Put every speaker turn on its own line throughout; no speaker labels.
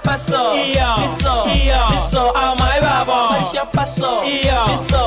paso, piso, piso, a my babo. Marisha paso, piso,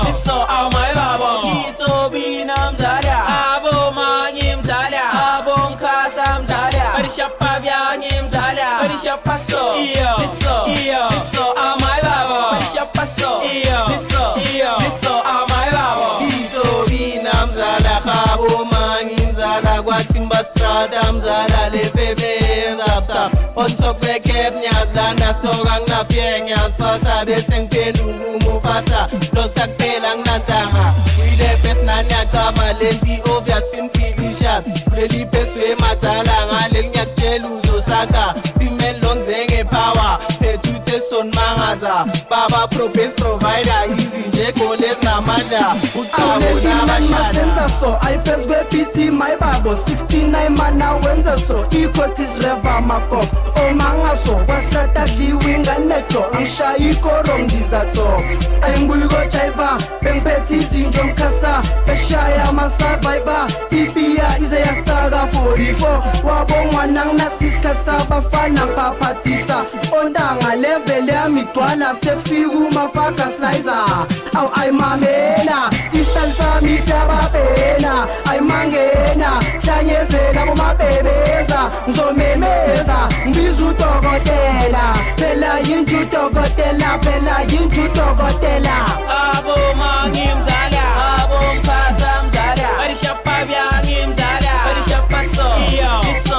piso, a my babo. Kito binam zala, abo manyim zala, abo mkasam zala. Marisha pavyanyim zala, Marisha paso, piso, piso, a my babo. Marisha paso, piso, piso, a my babo. Kito binam zala, abo manyim zala, Guatimba strada mzala le pepe zapsa. On top we kep nyazla na storang na fiengas fasa beseng penu mufasa loksak pelang nantanga we the best na nyata malenti ovia simpi shat really peswe matala ngaleng nyachelu zosaka timen long zenge power petute son mangaza baba propose provider easy je kolet na manda
utawona masenza so I pes we piti my babo 69 mana wenza so ikotis reva makop o manga so wastrata giwinga neto ansha ikorom dizato ayimbugo chaiva pempeti zinjom kasa eshaya masavaiba pipia ize yastaga 44 wabo mwanang na siskata bafana papatisa ondanga level ya mitwana sefigu mafaka slicer au ay mamena istanza misaba pena ay mangena chanyezela bomabebeza ngizomemeza mbizu tokotela phela yinju tokotela phela yinju tokotela
abo mangimzala abo mkasa mzala Marisha pavyangimzala Marisha paso piso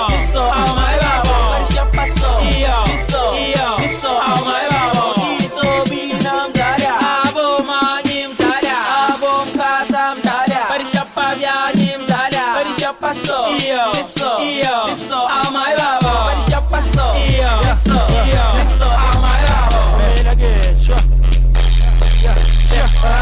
piso au my babo Marisha paso piso piso au my babo Kito binamzala abo mangimzala abo mkasa mzala Marisha pavyangimzala Marisha paso piso piso au my babo Marisha paso piso piso au my babo
Mena gesho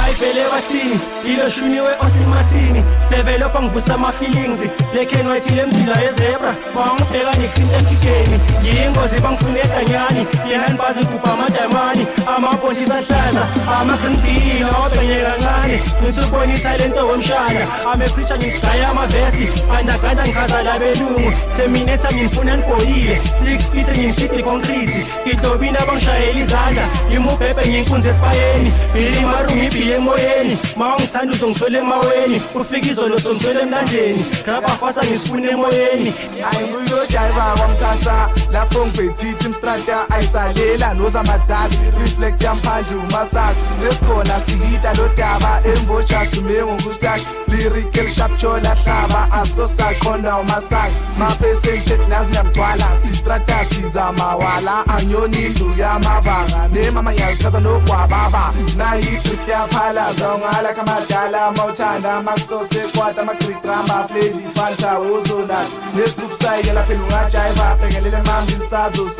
Ay vele wasini ilo shuniwe ostimasini developa ngivusa ama feelings lekhen wayithile mzila yezebra bangibheka ngikthinta efikeni yingozi bangifuneka nyani yehandbazi ngubha amadamani amabhontshi sahlaza ama-green bean awabhenye kancane ngisubonisa lento womshana amepreacher ngigaya amavesi andaganda ngichaza labelungu terminator ngimfuna nibhoyile 6 feet ngimfiti concrete idlobini abangishayela izandla ngimubhebhe ngiyinkunzi esipayeni bilimaru ngibhiye emoyeni mawangithanda uzongithola emaweni ufika izolo songithola emlandeni grabafasa ngisifuna emoyeni
ayimbuyo jaiva kwamkasa lapho ngibhethithe imstrata ayisalela nozamadali reflect yamphandle umasaka nesikhona sikita lodaba embotsha sumengo ngustash lyrical sharp chola hlaba asosaqonda umasaka maphesente nazinyamgcwala sistrata sizamawala anyoni indlu yamavanga nemama yazichaza nokwababa nayitrip yaphalaza ungala kamadala mawuthanda amasose kwata amagrigama flevi fanta ozonat nesikukusayikela phela ungajaiva bhekelele mambi sazo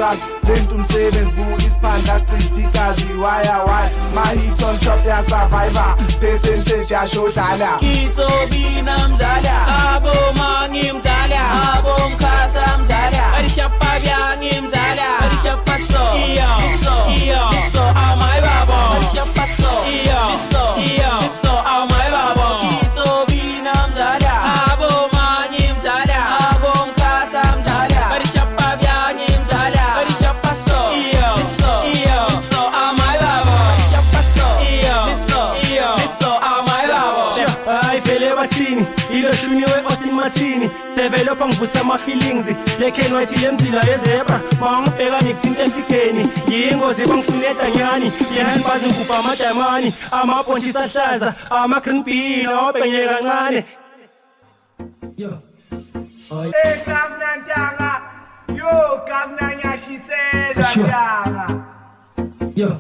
lento umsebenzi buka isiphandla sichithikazi waya mahit on top yasurvivor percentage yashodlala
Kito binamzala abo mangimzala abo mkasa mzala Marisha pavyangimzala Marisha paso piso piso au my babo Marisha paso piso piso au my babo Kito binamzala abo mangimzala abo mkasa mzala Marisha pavyangimzala Marisha paso piso piso au my babo Marisha paso piso piso au my babo
Ay vele wasini ilo shuniwe ostimasini developa ngivusa ama feelings lekhen wayithile mzila yezebra mawangibheka ngikuthinta efikeni yingozi bangifuneta nyani yehandbazi ngubha amadamani amabhontshi sahlaza ama-green bean awabhenye kancane
Hey Governor Ntanga, yo Governor Nyashiselwa Ntanga.
yo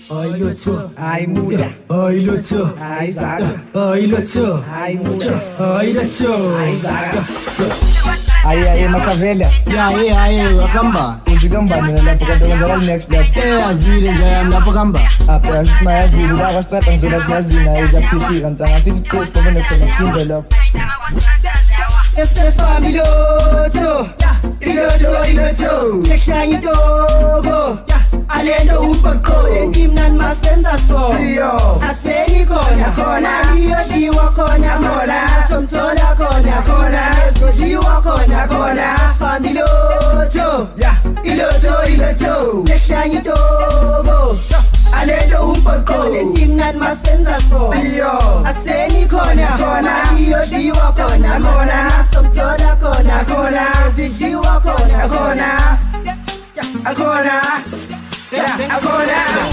Oyilotho, hayi muda.
oyilotho
Hayi zaka.
oyilotho
Hayi muda.
oyilotho
Hayi zaka. Aye Makavela.
yaye akamba
Unjika mbani lapho kanti kwenzakala next lapho.
azwile nje yami lapho kamba
Apha asithi mayazile baba strata ngizola thiyazina iza PC kantanga sithi press ngoba nekhona phinde lapho.
Estres familotho ilotho sehlanya intobo alendo umbaqo imnan masenza so aseni khona yodliwa khona somthola khona Iyodiwa khona Familotho Ilotho Sehlanya itobo Aletho umphoqo Lentingani masenza so Aseni khona Iyodiwa khona Somthola khona Zidliwa khona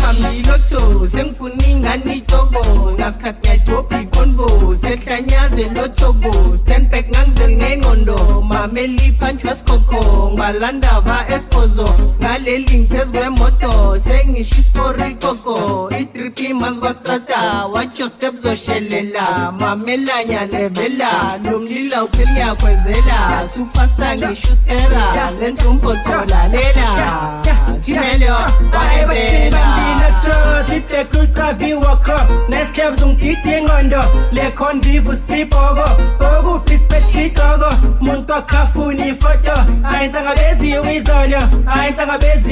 Ngamilotho sengifuna ingane itoko ngasikhathi ngiyadropha iconvo sehlanyaze lothoko stand back ngangizeli ngengqondo mameli punch wesikhokho ngalandava espozo ngaleli ngiphezu kwemoto sengisho ispori koko i-3p manzi kwastrata watch your steps zoshelela mamelanya levela lo mlilo upheli ngiyakhwezela superstar ngisho ustera lento umphoqo lalela Timelio
Siphe kuchavi wakho Neskev zungiti ngondo Le convivu stipoko Pogu pispetitoko Muntu akafuni foto Ayintanga bezi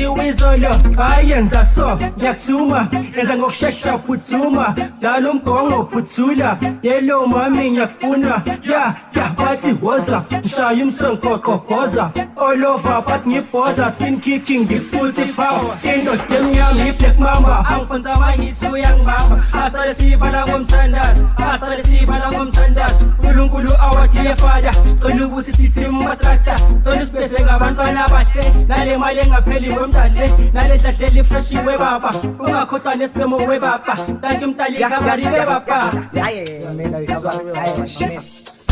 wizolo Ayenza so Yaksuma Yenza ngokushesha phuthuma Dala umgongo phuthula Yelo mami ngiyakufuna Ya bathi woza Nshaya umsonkoqo boza All over but ngiboza Spin kicking ngikuthi power Indoda emnyama i-black mama Angiphonsa ama-hits uyangibamba Asale sivala ngomthandazo uNkulunkulu awadiye fada Cela ukuthi sithi mastrata Cela sibese ngabantwana abahle Nale mali engapheli kwemzale Nale dladlela ifresh webaba Ungakhohlwa nesibhemo webaba Tanki mtali kabari webaba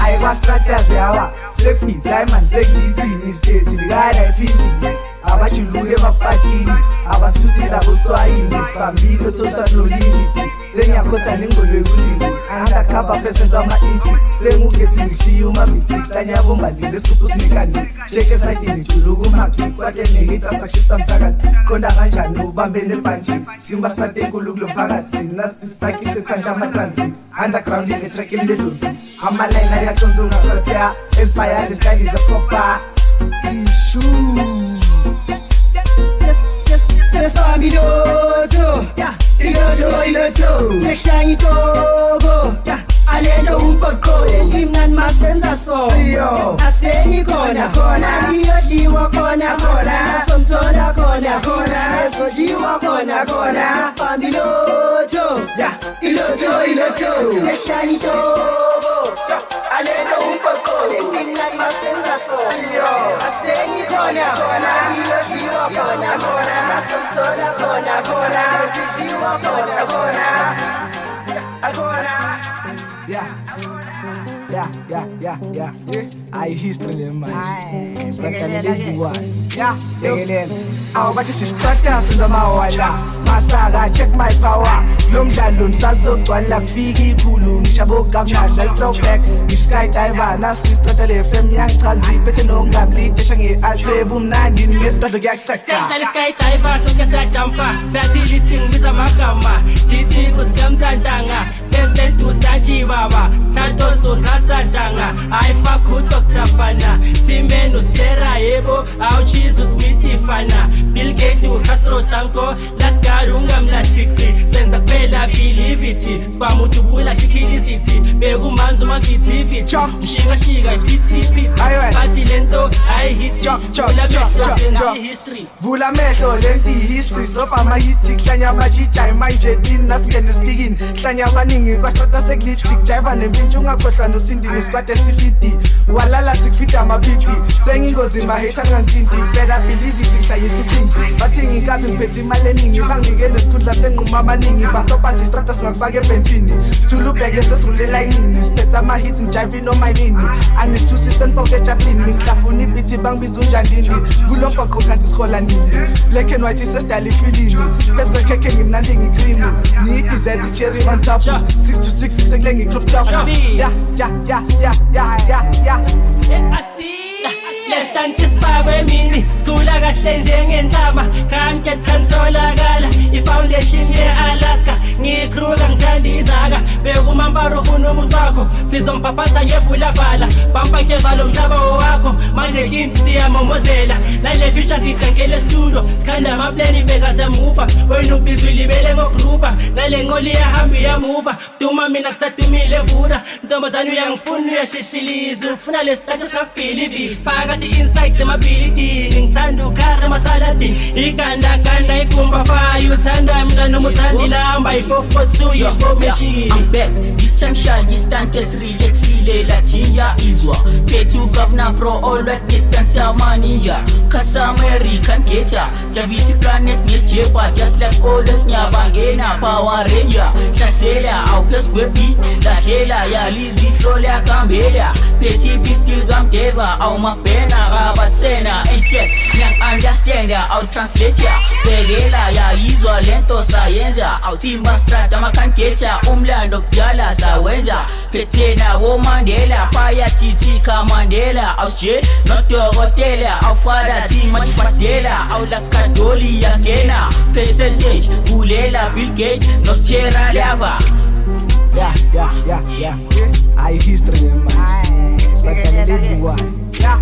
Aye kwastrata ziyawa sekubhizi man sekuyithini state likana iphindile abajuluke bafakini abasusi laboswayini sibambile thosa nolimiti sengiyakhotha nengolwe kulini undercover percent wama-inchi sengugesi ngishiye umabithi hlanyabomba lile esigubhu sinikani check esayidini juluka umaqi kwate nehita sakushisa mthakathi konda kanjani ubambene ebhanji timba strate enkulu kulo mphakathi nasistakisi sekhanja amatransi underground inetrack imledosi amalayini ayaconsa ungasothea ezibhayali style zeskopa ishu Ilotho Sehlanya itobo Alento umphoqo Lentingani masenza so Aseni khona Iyodiwa khona Somthola khona Ezodliwa khona Familotho Ilotho Sehlanya itobo Alento umphoqo Lentingani masenza so Aseni khona Iyodiwa khona Somthola khona Zidliwa khona Yeah. I history them man. Awubathi sistrata senza mawala Masaga check my power Lo mdlalo nisazogcwala kufika ikhulu Ngishabo governor dlala throwback Ngiskydiver nasistrata le FM yangichazi Bethe nongamlite esha nge-altreb umnandi ngesitwadlo kuyakuceka
Skydiver skydiver sonke siyajumpa Sathi listing biza magama GT kusikamsantanga Pesentu sanchi baba Sato sukasantanga Aifa Dr. Fana Simenu Stera Ebo Auchizu Smith Fana Bill Gates Castro Tanko Laskarunga mlashikri Senza kuphela believe it Spamutu bula kikiliziti Begu manzo mafitiviti Mshika ispiti Bathi lento ayihiti Vula metro senza history
Vula metro lenti history Drop ama-hiti Hlanya majijai Mayijedini nasikene stikini Hlanya abaningi kwastrata seklitik Jaiva nempintshu ungakhohlwa nosindini Squad esifiti Walala sikufita amabhidi Sengingozi mahate angangithinti Better believe it ngihlanyisa isinti Bathi ngikazi ngiphethe imali eningi Bangike nesikhundla senquma amaningi Basopa sistrata singakufaka ebhentshini Thulubheke sesirulela inini Siphethe ama-hits ngijayive nomayinini Anithusi senifok ejafini Ngihlafuna ibhithi bangibiza unjandini Kulo mpoqo kanti sihola nini Black and white sesidala ifilini Phezu kwekhekhe ngimnandi ngikrini Ngiyi-dessert cherry on top 6 to 6 sekule ngi-crop top
Lesitantisiphakwe emini Skula kahle njengentama Can't kantholakala I-foundation ye-Alaska Ngikruka ngithanda izaka Bekumamba Subaru funa umuthakho sizompaphatha ngevula vala bampa kevalo mhlaba wakho manje kini siyamomozela nale future sithengele studio sikhanda amaplani beka semuva wena ubizwi libele ngogrupa nale ngoli yahambi yamuva duma mina kusadumile vura ntombazana uyangifuna uyashishiliza ufuna lesithathu sakubhilivi phakathi inside emabhilidini ngithanda ukhare masaladini igandaganda ikumba fayo uthanda mna noma uthanda ilamba i-442 information.
I'm back, this time shy, this time test relaxile la jinja izwa P2 governor pro all that distance ya maninja Kasa American getter, Javisi planet nesjepa just like all the nyabangena Power Ranger, Shasela, au plus wepi La hela ya lizi flole ya kambela P2 pistol gamdeva, au mapena rabatsena Encheck, nyang understand ya, au translate ya Pegela ya izwa lento sayenza Au timba strata makankecha umlando kujala sawenza Petena wo Mandela Fire chichi ka Mandela Au shit not your hotel Au fada tima fatela Au la katoli ya kena Percentage ulela Bill Gates Nos chera lava.
Yeah. I history man. Spectacular one. Yeah.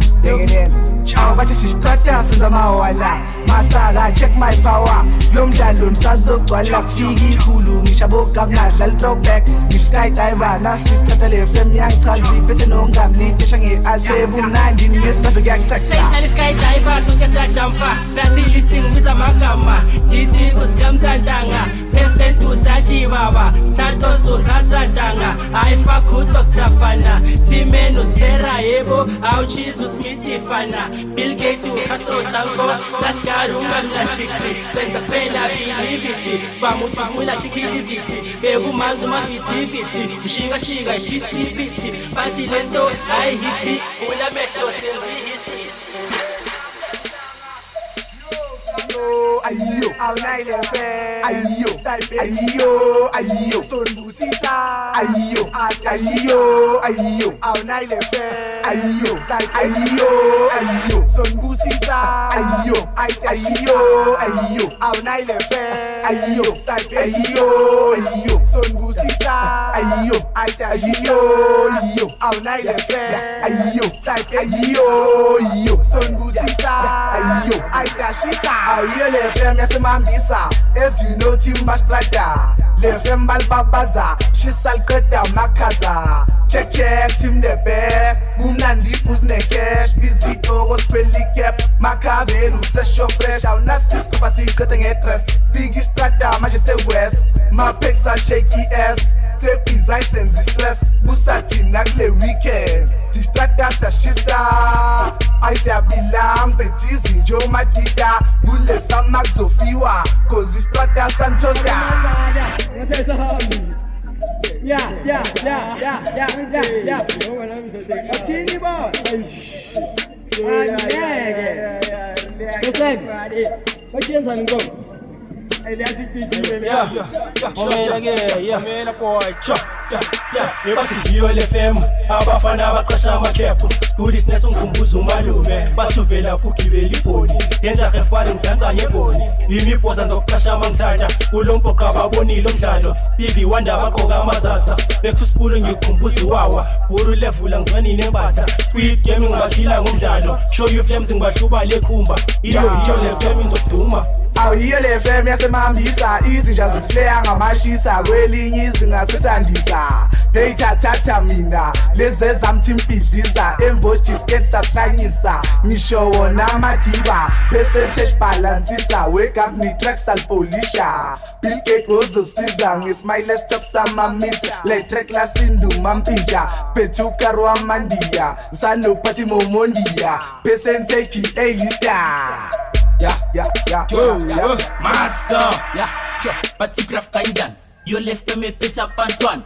Bathi sistrata senza mawala masaka check my power lo mdlalo msazogcwala kufika ikhulu ngishabo governor dlala throwback ngiskydiver nasistrata le FM yangichazi bethe nongamlitesha ngealbum umnandi ngesithathu kuyangithatha
Sky skydiver sonke sajumpa sathi listing biza magama GT kusikamsantanga percent usachi baba sithatho sokasantanga ayifaku Dr. Fana Simeno Sera yebo au Jesus Smith Fana Bill Gates Castro Tango Lascarunga la shikti Senta pena biliviti Famula kikiliziti Bebu manzu mafiti Shinga biti Fancy leto I hiti Ula metro senzi history
Ayo, awunaile fe. Ayo, sonbusisa. Ayo, awunaile fe. Ayo, sonbusisa. Ayo, awunaile fe. Ayo, sonbusisa. Ayo, awunaile fe. Ayo, sonbusisa. Ayo, le femme yasemambisa as you know timba strata le femme balbabaza shisal kreta makaza check team the bear bumnandi uzne cash busy go spelly cap makavelu se show fresh au nastis ko pasi kreta ngetress big strata majeste west my pics are shaky ass take design and distress busati nagle weekend ti strata sa shisa I say bilang petizi njo matida bule sama zofiwa kozi strata santos da
Yeah. Atini boy. Basiviyo LFM abafana abaqasha amakhephu Goodness ungumbuzo umalume basuvela phukibeli boni Denja refare ngidanza ngegoni Imipoza ndokuqasha amangithanda kulompoqa babonile umdlalo TV wanda baqoka amazasa back to school ngikhumbuzi wawa Buru level ngizweni nembatha Sweet game ngibakhila ngomdlalo Show you flames ngibahluba lekhumba iyo LFM ngizoduma
Awuyiyo le femme yasemambisa izinja zisileya ngamashisa kwelinye izinga sisandisa Deyithatha mina lezezamthimpidliza emboji skate saslanyisa ngisho wona amadiba percentage balancisa wake up ni track salpolisha Bill Gates uzosiza ngismile stop samamita le track la sindu mampinja P2 karwa mandia sanophathi momondia percentage A-lista
Master, Patigraph Kanjan, you left me pizza pantuan,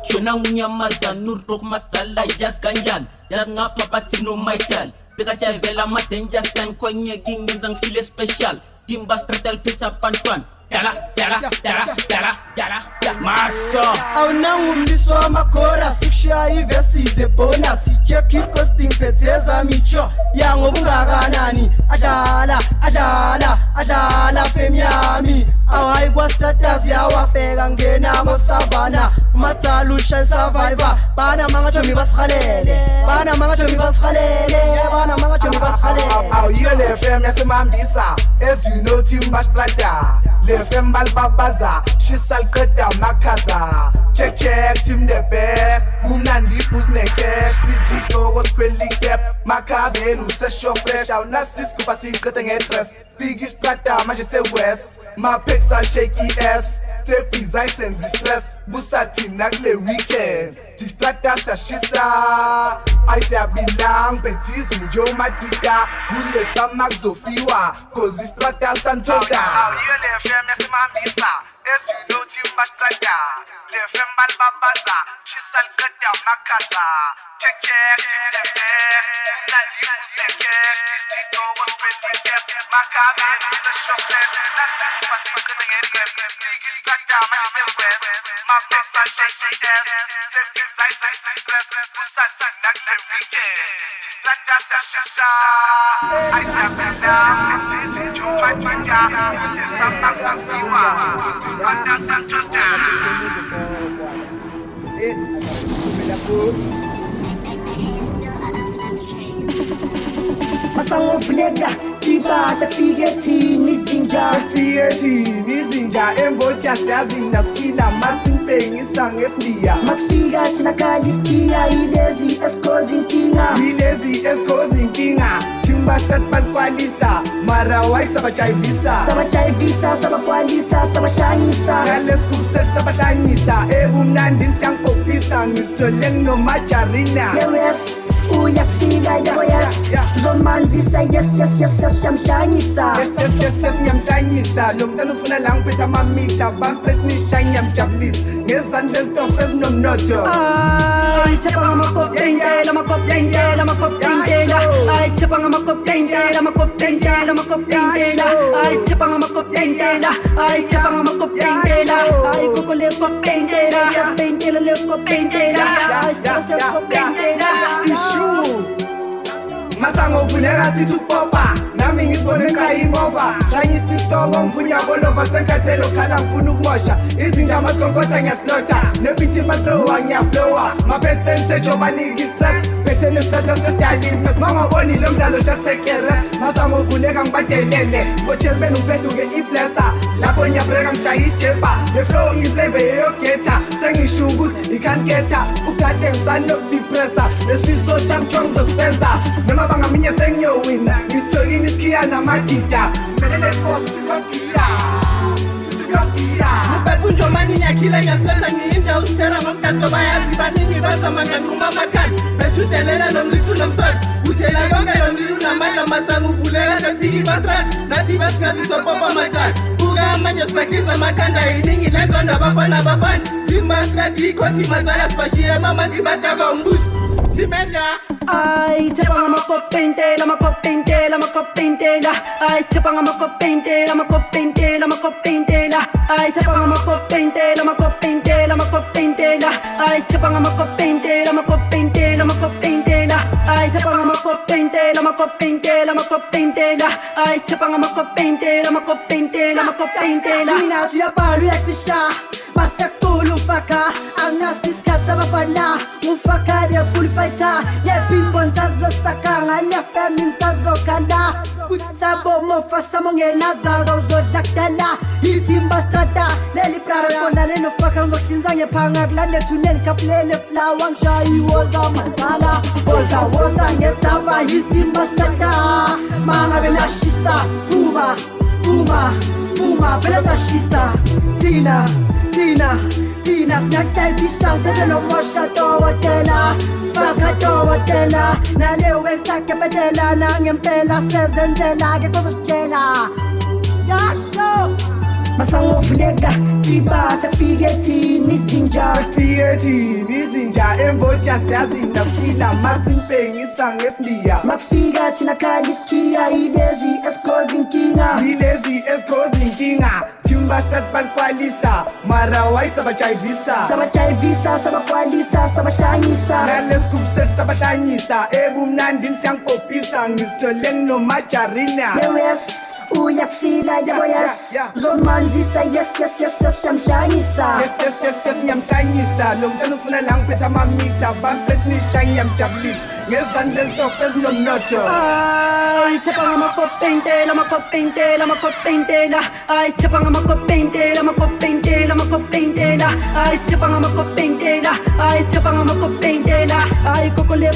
Shona Munyamaza, Nurok Matala, Jas Kanjan, Jas Napa Patino Michael, the Gachavela Matin, Jas and Konya Gingins and Feel special, Timba Stratel Pizza Pantuan. Maso
awunangumliswa amakora sikushiya ivesi zebonus check costing phetheza micho yangoba ungakanani adlala fame yami awayi kwa status yawabheka ngena amasavana matsala ushaye survivor bana manga chomi basikhalele bana manga chomi basikhalele bana manga chomi basikhalele
Aw yiyo le FM yasemambisa as you know Timba Strata le FM balbabaza shisalqeda makhaza check team the back umnandi buzne cash busy go squelly cap makavelu sesho fresh awunasisi kuba siqede ngestress big Strata manje se west my pics are shaky ass take his license stress busathi nakule weekend Strata sashisa ayisiyabilang betizi njo madida kule sama kuzofiwa cause Strata santosta yiyo le FM yasemambisa as you know Timba Strata le FM balbabaza shisalqeda makhaza check team the back umnandi buzne cash busy go squelly cap makavelu sesho fresh nasisi kuba siqede ngestress big Strata manje se west my pics are shaky ass take his license stress busathi nakule weekend Strata sashisa ayisiyabilang betizi njo madida kule sama kuzofiwa cause Strata santosta
Masangofuleka tiba sefike thini izinja
emvocha siyazina sifila masimpengisa ngesindiya
makufika thina khala isikhiya yilezi
esikozi inkinga Timba Strata balkwalisa mara wayisabajayivisa
sabakwalisa sabahlanyisa
ngalesikubusethi sabahlanyisa ebumnandini siyangibhobhisa ngizithole nginomajarina
yes uyakufika yabo yes zomanzisa yes yamhlanyisa
ngiyamhlanyisa lo mntana usifuna la ngiphethe amamitha bampretnisha ngiyamjabulisa ngezandla ezitofu ezinomnotho
Tepa ngamakoptentela ay tepa ngamakoptentela ay tepa ngamakoptentela ay koko le koptentela ay stress koptentela
issue masangovuleka sithi ukupopa nami ngisibone kayimova khanyisa isitoko mvunya kolova senkathelo khala ngifuna ukumosha izinto amasikonkontha ngiyasilotha nebithi mathrowa ngiyaflowa mapercentage obanika istress bethe nestrata sesiyalini but mangaboni lo mdlalo just take a rest masangovuleka ngibadelele bocheli benu uphenduke iblessa lapho ngiyabreka ngishaya isijepa neflow iflavor yeyogeta sengisho ukuthi ikhanketha ukade ngisanokudipressa nesifiso chamchong ngizosifeza noma bangaminye sengiyowina ngisitholile isikhiya namadida melele nkosi sikogiya
Mpepunjo mani nyakhile ngiyasiletha ngiyinja usithera ngomdanso bayazi baningi bazamanga nquma amakhanda bethudelela nomlisu nomsotho uthela konke lo mlilo namandla masango uvuleka sekufika ibastrata nathi basingazi sopopa amatala buka amanye sibakhiza amakhanda yiningi lenzondo abafana Timba Strata ikhothi matsala sibashiye mama ngibadaka umbuso Timenda
ay tepa ngamakoptentela ay tepa ngamakoptentela ay tepa ngamakoptentela ay tepa ngamakoptentela ay tepa ngamakoptentela mina tuyabhala uyacisha basekulu ufaka anasisikhathi abafana ufaka the bullfighter yepimbonza zosaka ngalefemi nsazokhala sabo mofa samongenazaka uzodla kudala iTimba Strata leli prara kona lenofaka ngizokuthinza ngephanga kulande thuneli kapulele flower ngishayiwoza mandala woza ngethaba iTimba Strata mangabe lashisa fuma phela sashisa Tina singakujayivisa ngiphethe nomosha towotela faka towotela nalewe sakepetela nangempela sezenzela-ke kozositshela yasho masangofuleka tiba sekufike thini izinja
emvocha siyazina sifila masimpengisa ngesindiya
makufika thina khala isikhiya yilezi esikozi inkinga
Timba Strata balkwalisa mara wayisabajayivisa
sabakwalisa sabahlanyisa
ngalesikubusethi sabahlanyisa ebumnandini siyangibhobhisa ngizithole nginomajarina
yes uyakufila yabo yes uzomanzisa yes uyamhlanyisa
yes ngiyamhlanyisa lo mntwana usifuna la ngiphethe amamitha bampretnisha ngiyamjabulisa ngezandla ezitofu ezinomnotho
ay thepa ngamakopentela ay thepa ngamakopentela ay thepa ngamakopentela ay koko le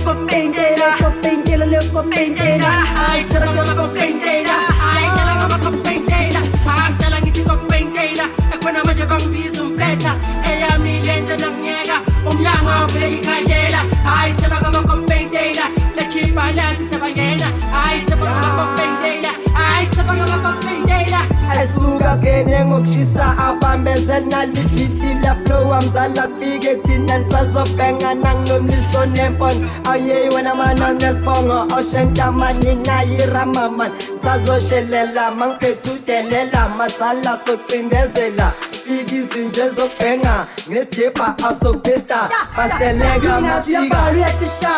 kopentela ay sera kopentela
ay tala ngamakopentela angitala ngithi kopentela ekhona manje bangibiza umpetha eyami lento nangiyeka umnyango uvule ikhayela ay tala ngamakopentela check balance sebangena ay tala ngamakopentela ay tala ngamakopentela
asuka skene ngokushisa abambezena libhithi la flow amzala kufike thina nisazobhenga nanginomliso nempon aye wena mana unesibongo oshenta mani nayi ramaman sazoshelela mangiphethudelela mazala socindezela fika izinto ezokubhenga ngesijebha asokubesta baseleka masika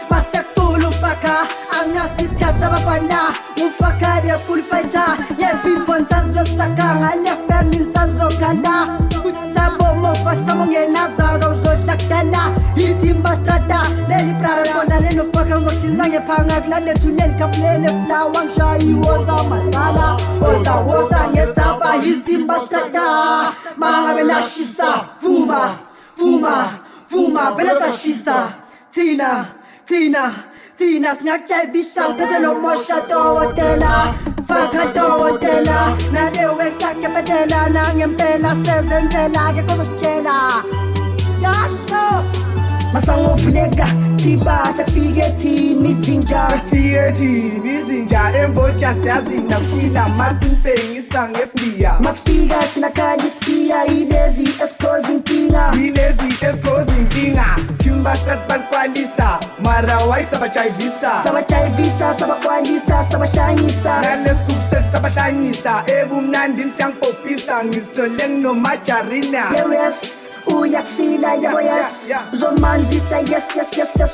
Masakulu faka Anasiska zabafana Mufakari ya full fighter Yepimpon sazo saka Ngalefe min sazo kala Sabo mofa samonge nazaga uzohlakdala Itimba strata Leli praga kona leno faka Uzoshinzange panga glande tunel kaflele Flawa mshayi woza matala Woza ngetapa Itimba strata Manga bela shisa Fuma Bela sa shisa Tina singakujaybisa mphethe lo mosha dowotela faka dowotela nalewe sakepetela nangempela sezenzela ke kozositshela yasho masangofuleka tiba sefike thini
izinja embotsha siyazina sifila masinipengisa ngesindiya
makufika thina khaya isikiya ilezi esikozi inkinga
timbastrat balkwalisa mara wayisabajayivisa
sabakwalisa sabahlanyisa
nalesikubuset sabahlanyisa ebumnandini siyangipopisa ngizithole nginomajarina
yes uyakufila yabo yes uzomanzisa yes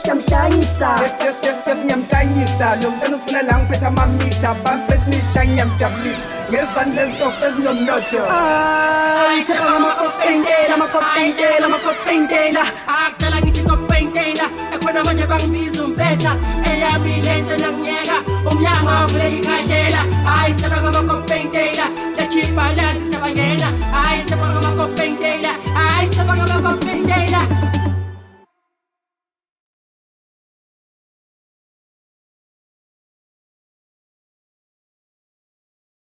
uyamhlanyisa
yes ngiyamhlanyisa lo mntwana usifuna la ngiphethe amamitha bampretnisha ngiyamjabulisa ngezandla ezitofu ezinomnotho
ay thepa ngamakopentela angitala ngithi kopentela ekhona manje bangibiza umpetha eyami lento nangiyeka umnyango uvule ikhayela ay tala